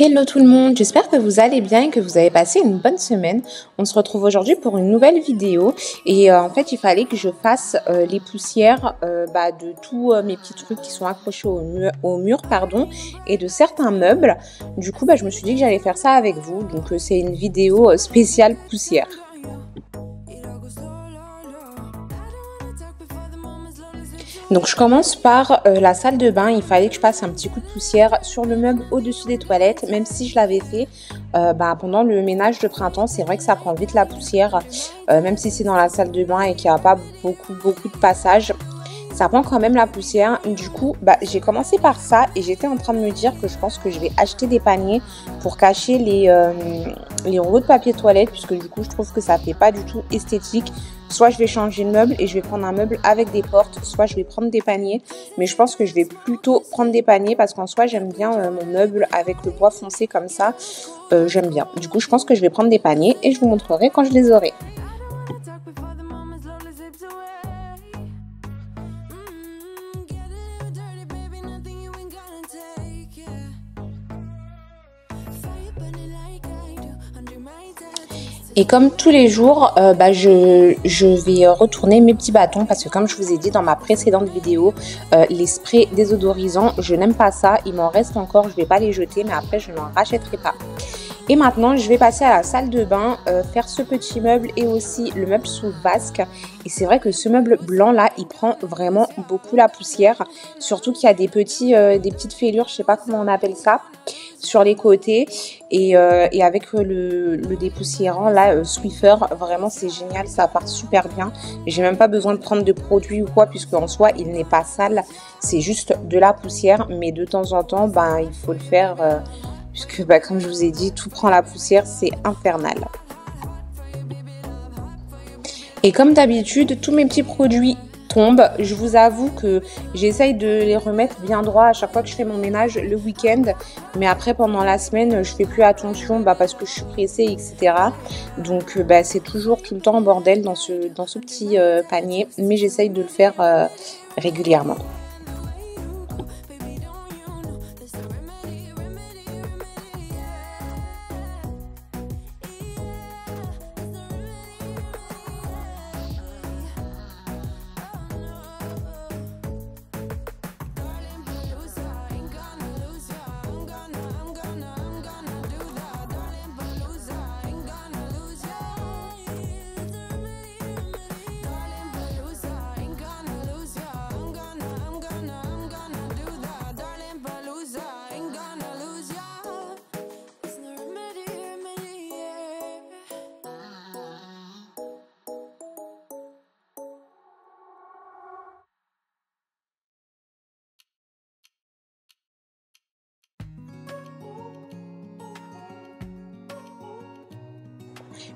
Hello tout le monde, j'espère que vous allez bien et que vous avez passé une bonne semaine. On se retrouve aujourd'hui pour une nouvelle vidéo et en fait il fallait que je fasse les poussières de tous mes petits trucs qui sont accrochés au mur et de certains meubles. Du coup je me suis dit que j'allais faire ça avec vous, donc c'est une vidéo spéciale poussière. Donc je commence par la salle de bain. Il fallait que je passe un petit coup de poussière sur le meuble au-dessus des toilettes, même si je l'avais fait pendant le ménage de printemps. C'est vrai que ça prend vite la poussière, même si c'est dans la salle de bain et qu'il n'y a pas beaucoup de passages. Ça prend quand même la poussière. Du coup, j'ai commencé par ça et j'étais en train de me dire que je pense que je vais acheter des paniers pour cacher les rouleaux de papier toilette, puisque du coup, je trouve que ça fait pas du tout esthétique. Soit je vais changer le meuble et je vais prendre un meuble avec des portes, soit je vais prendre des paniers. Mais je pense que je vais plutôt prendre des paniers parce qu'en soi, j'aime bien mon meuble avec le bois foncé comme ça. J'aime bien. Du coup, je pense que je vais prendre des paniers et je vous montrerai quand je les aurai. Et comme tous les jours, je vais retourner mes petits bâtons parce que comme je vous ai dit dans ma précédente vidéo, les sprays désodorisants, je n'aime pas ça. Il m'en reste encore, je ne vais pas les jeter, mais après je n'en rachèterai pas. Et maintenant, je vais passer à la salle de bain, faire ce petit meuble et aussi le meuble sous vasque. Et c'est vrai que ce meuble blanc là, il prend vraiment beaucoup la poussière. Surtout qu'il y a des petites fêlures, je sais pas comment on appelle ça, sur les côtés. Et avec le dépoussiérant là, Swiffer, vraiment c'est génial, ça part super bien. J'ai même pas besoin de prendre de produit ou quoi, puisque en soi il n'est pas sale. C'est juste de la poussière, mais de temps en temps, il faut le faire. Puisque comme je vous ai dit, tout prend la poussière, c'est infernal. Et comme d'habitude, tous mes petits produits tombent. Je vous avoue que j'essaye de les remettre bien droit à chaque fois que je fais mon ménage le week-end. Mais après, pendant la semaine, je fais plus attention parce que je suis pressée, etc. Donc c'est toujours tout le temps en bordel dans ce petit panier. Mais j'essaye de le faire régulièrement.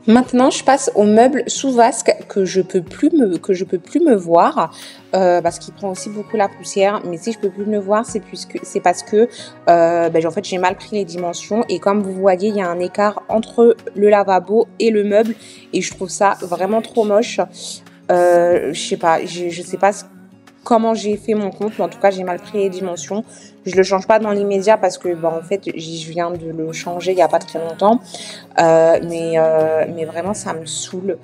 Maintenant, je passe au meuble sous vasque que je peux plus me voir parce qu'il prend aussi beaucoup la poussière. Mais si je peux plus me voir, c'est parce que en fait j'ai mal pris les dimensions et comme vous voyez, il y a un écart entre le lavabo et le meuble et je trouve ça vraiment trop moche. Je sais pas comment j'ai fait mon compte, mais en tout cas j'ai mal pris les dimensions. Je le change pas dans l'immédiat parce que en fait je viens de le changer il y a pas très longtemps, mais vraiment ça me saoule.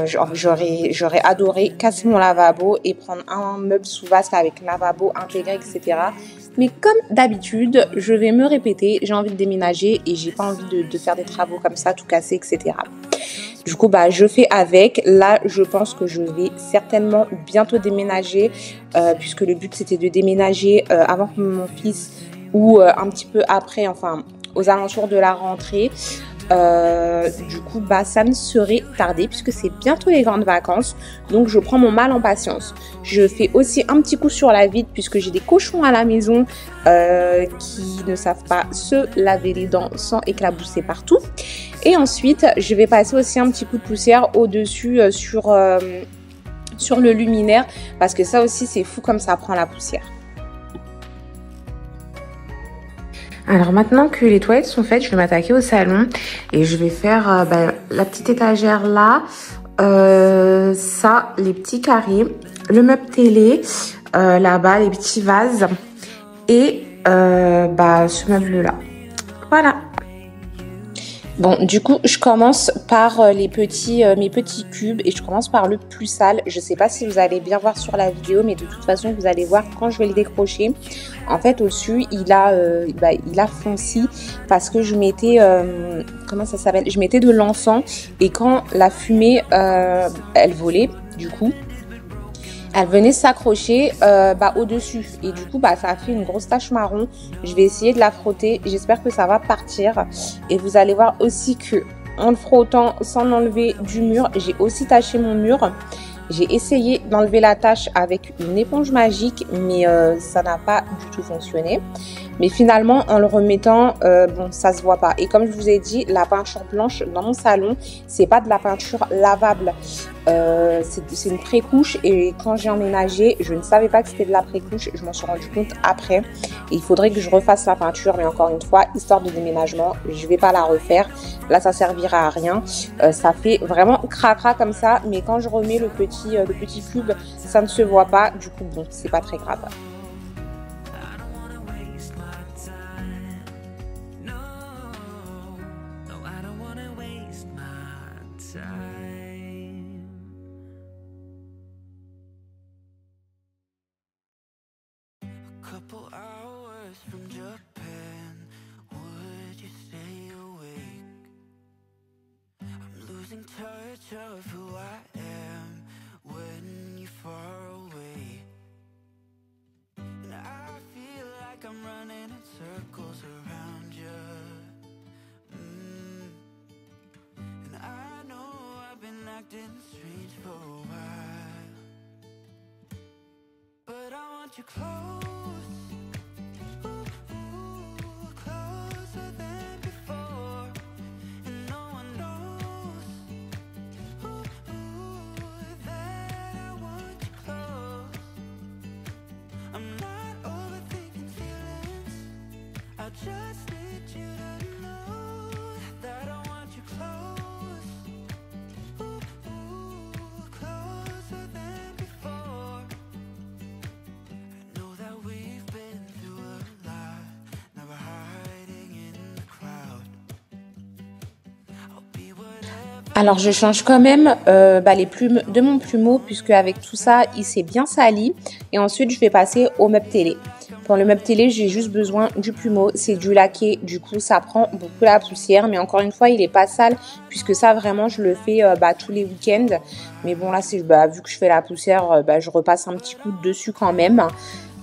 J'aurais adoré casser mon lavabo et prendre un meuble sous vasque avec lavabo intégré, etc. Mais comme d'habitude, je vais me répéter, j'ai envie de déménager et j'ai pas envie de faire des travaux comme ça, tout casser, etc. Du coup, je fais avec. Là, je pense que je vais certainement bientôt déménager puisque le but, c'était de déménager avant que mon fils ou un petit peu après, enfin, aux alentours de la rentrée. Du coup, ça ne serait tardé puisque c'est bientôt les grandes vacances. Donc, je prends mon mal en patience. Je fais aussi un petit coup sur la vitre puisque j'ai des cochons à la maison qui ne savent pas se laver les dents sans éclabousser partout. Et ensuite, je vais passer aussi un petit coup de poussière au-dessus sur le luminaire parce que ça aussi, c'est fou comme ça prend la poussière. Alors maintenant que les toilettes sont faites, je vais m'attaquer au salon et je vais faire la petite étagère là, ça, les petits carrés, le meuble télé, là-bas, les petits vases et ce meuble là. Voilà. Bon, du coup, je commence par mes petits cubes et je commence par le plus sale. Je sais pas si vous allez bien voir sur la vidéo, mais de toute façon, vous allez voir quand je vais le décrocher. En fait, au-dessus, il a fonci parce que je mettais, comment ça s'appelle? Je mettais de l'encens et quand la fumée, elle volait, du coup, elle venait s'accrocher au-dessus et du coup ça a fait une grosse tache marron. Je vais essayer de la frotter, j'espère que ça va partir et vous allez voir aussi que en le frottant sans l'enlever du mur, j'ai aussi taché mon mur. J'ai essayé d'enlever la tache avec une éponge magique mais ça n'a pas du tout fonctionné. Mais finalement, en le remettant, bon, ça se voit pas. Et comme je vous ai dit, la peinture blanche dans mon salon, c'est pas de la peinture lavable. C'est une pré-couche. Et quand j'ai emménagé, je ne savais pas que c'était de la pré-couche. Je m'en suis rendu compte après. Et il faudrait que je refasse la peinture. Mais encore une fois, histoire de déménagement, je vais pas la refaire. Là, ça servira à rien. Ça fait vraiment cracra comme ça. Mais quand je remets le petit cube, ça ne se voit pas. Du coup, bon, c'est pas très grave. Couple hours from Japan, would you stay awake? I'm losing touch of who I am when you're far away. And I feel like I'm running in circles around you. And I know I've been acting strange for a while, but I want you close. Just need you to know that I want you close, closer than before. I know that we've been through a lot, now we're hiding in the crowd. I'll be whatever. Alors je change quand même les plumes de mon plumeau puisque avec tout ça il s'est bien sali et ensuite je vais passer au meuble télé. Pour le meuble télé j'ai juste besoin du plumeau, c'est du laqué, du coup ça prend beaucoup la poussière mais encore une fois il est pas sale puisque ça vraiment je le fais tous les week-ends. Mais bon là c'est vu que je fais la poussière je repasse un petit coup dessus quand même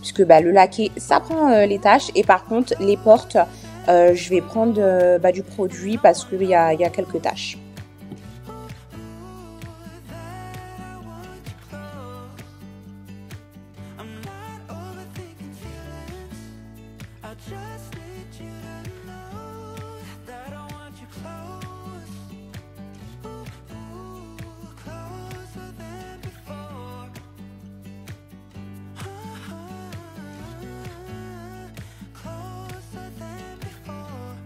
puisque le laqué ça prend les taches et par contre les portes je vais prendre du produit parce qu'il y a quelques taches. Just need you to know that I want you close, closer than before. Closer than before.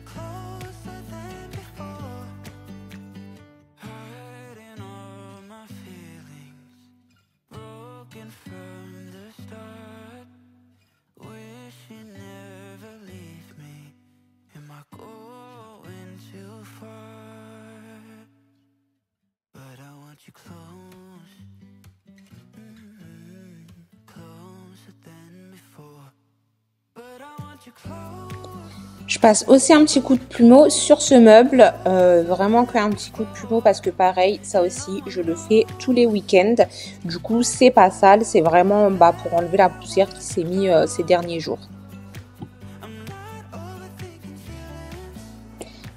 Closer than before. Hiding all my feelings, broken from the start. Wish you never leave me. Am I going too far? But I want you close, closer than before. But I want you close. Je passe aussi un petit coup de plumeau sur ce meuble, vraiment qu'un petit coup de plumeau parce que pareil, ça aussi je le fais tous les week-ends. Du coup c'est pas sale, c'est vraiment pour enlever la poussière qui s'est mis ces derniers jours.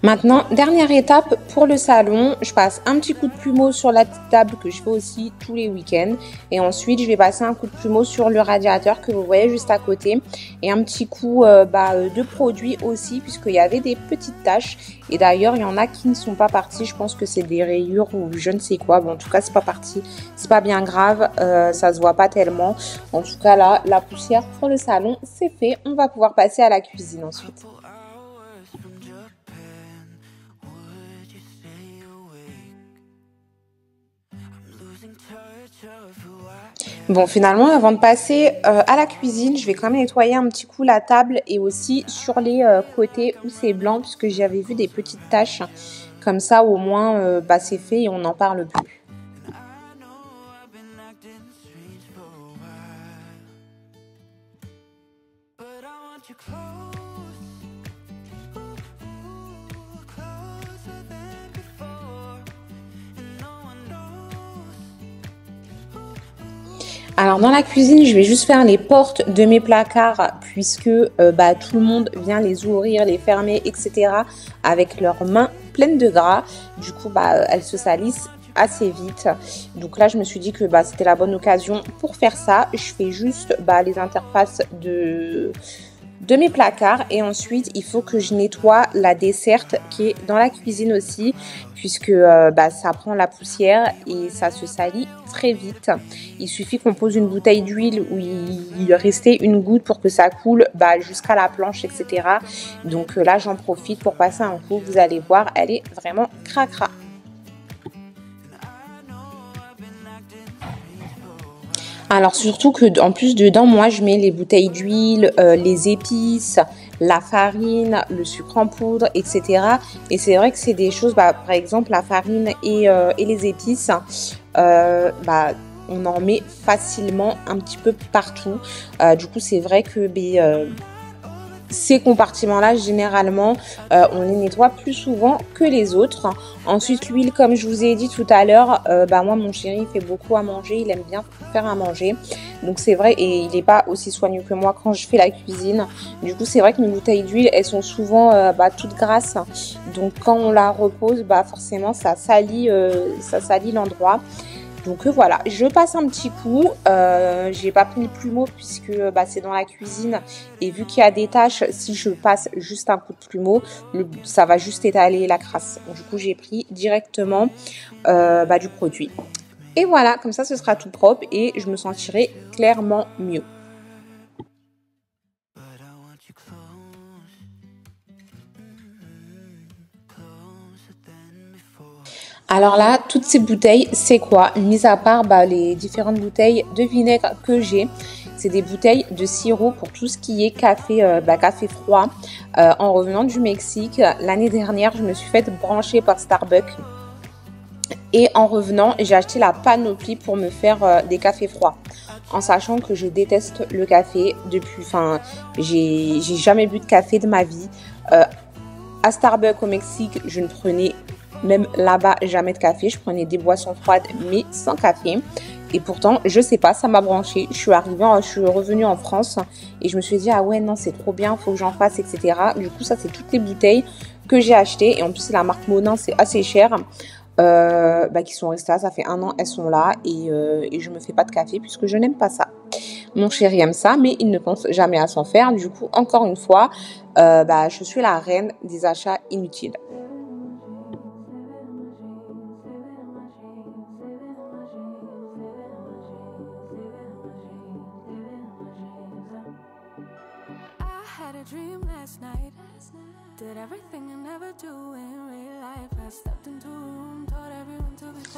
Maintenant, dernière étape pour le salon, je passe un petit coup de plumeau sur la petite table que je fais aussi tous les week-ends. Et ensuite, je vais passer un coup de plumeau sur le radiateur que vous voyez juste à côté. Et un petit coup de produit aussi, puisqu'il y avait des petites taches. Et d'ailleurs, il y en a qui ne sont pas parties. Je pense que c'est des rayures ou je ne sais quoi. Bon, en tout cas, c'est pas parti. C'est pas bien grave, ça se voit pas tellement. En tout cas, là, la poussière pour le salon, c'est fait. On va pouvoir passer à la cuisine ensuite. Bon, finalement, avant de passer à la cuisine, je vais quand même nettoyer un petit coup la table et aussi sur les côtés où c'est blanc, puisque j'avais vu des petites taches. Comme ça, au moins, c'est fait et on n'en parle plus. Alors dans la cuisine, je vais juste faire les portes de mes placards puisque tout le monde vient les ouvrir, les fermer, etc. avec leurs mains pleines de gras. Du coup, elles se salissent assez vite. Donc là, je me suis dit que c'était la bonne occasion pour faire ça. Je fais juste les interfaces de mes placards et ensuite il faut que je nettoie la desserte qui est dans la cuisine aussi puisque ça prend la poussière et ça se salit très vite. Il suffit qu'on pose une bouteille d'huile où il restait une goutte pour que ça coule jusqu'à la planche, etc. Donc là j'en profite pour passer un coup. Vous allez voir, elle est vraiment cracra. Alors surtout que en plus dedans, moi je mets les bouteilles d'huile, les épices, la farine, le sucre en poudre, etc. Et c'est vrai que c'est des choses, par exemple la farine et les épices, on en met facilement un petit peu partout. Du coup c'est vrai que ces compartiments-là, généralement, on les nettoie plus souvent que les autres. Ensuite, l'huile, comme je vous ai dit tout à l'heure, moi, mon chéri, il fait beaucoup à manger. Il aime bien faire à manger. Donc, c'est vrai, et il n'est pas aussi soigneux que moi quand je fais la cuisine. Du coup, c'est vrai que mes bouteilles d'huile, elles sont souvent toutes grasses. Donc, quand on la repose, forcément, ça salit l'endroit. Donc voilà, je passe un petit coup, j'ai pas pris le plumeau puisque c'est dans la cuisine et vu qu'il y a des taches, si je passe juste un coup de plumeau, ça va juste étaler la crasse. Du coup j'ai pris directement du produit. Et voilà, comme ça ce sera tout propre et je me sentirai clairement mieux. Alors là, toutes ces bouteilles, c'est quoi? Mis à part les différentes bouteilles de vinaigre que j'ai, c'est des bouteilles de sirop pour tout ce qui est café, café froid. En revenant du Mexique, l'année dernière, je me suis fait brancher par Starbucks. Et en revenant, j'ai acheté la panoplie pour me faire des cafés froids. En sachant que je déteste le café j'ai jamais bu de café de ma vie. À Starbucks au Mexique, je ne prenais même là-bas jamais de café. Je prenais des boissons froides mais sans café. Et pourtant, je sais pas, ça m'a branché. Je suis revenue en France et je me suis dit, ah ouais, non, c'est trop bien, faut que j'en fasse, etc. Du coup, ça, c'est toutes les bouteilles que j'ai achetées. Et en plus, c'est la marque Monin, c'est assez cher. Qui sont restées là, ça fait 1 an, elles sont là. Et je me fais pas de café puisque je n'aime pas ça. Mon chéri aime ça, mais il ne pense jamais à s'en faire. Du coup, encore une fois, je suis la reine des achats inutiles.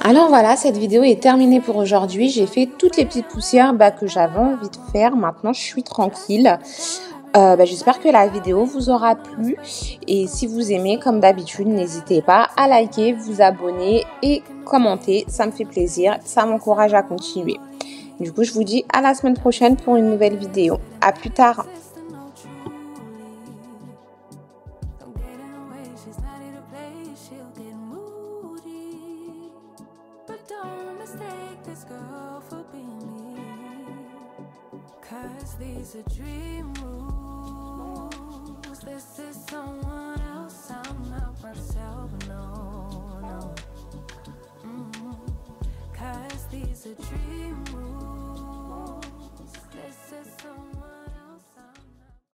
Alors voilà, cette vidéo est terminée pour aujourd'hui. J'ai fait toutes les petites poussières que j'avais envie de faire. Maintenant, je suis tranquille. J'espère que la vidéo vous aura plu. Et si vous aimez, comme d'habitude, n'hésitez pas à liker, vous abonner et commenter. Ça me fait plaisir. Ça m'encourage à continuer. Du coup, je vous dis à la semaine prochaine pour une nouvelle vidéo. À plus tard. These are dream rules. This is someone else. I'm not myself. No, no. 'Cause these are dream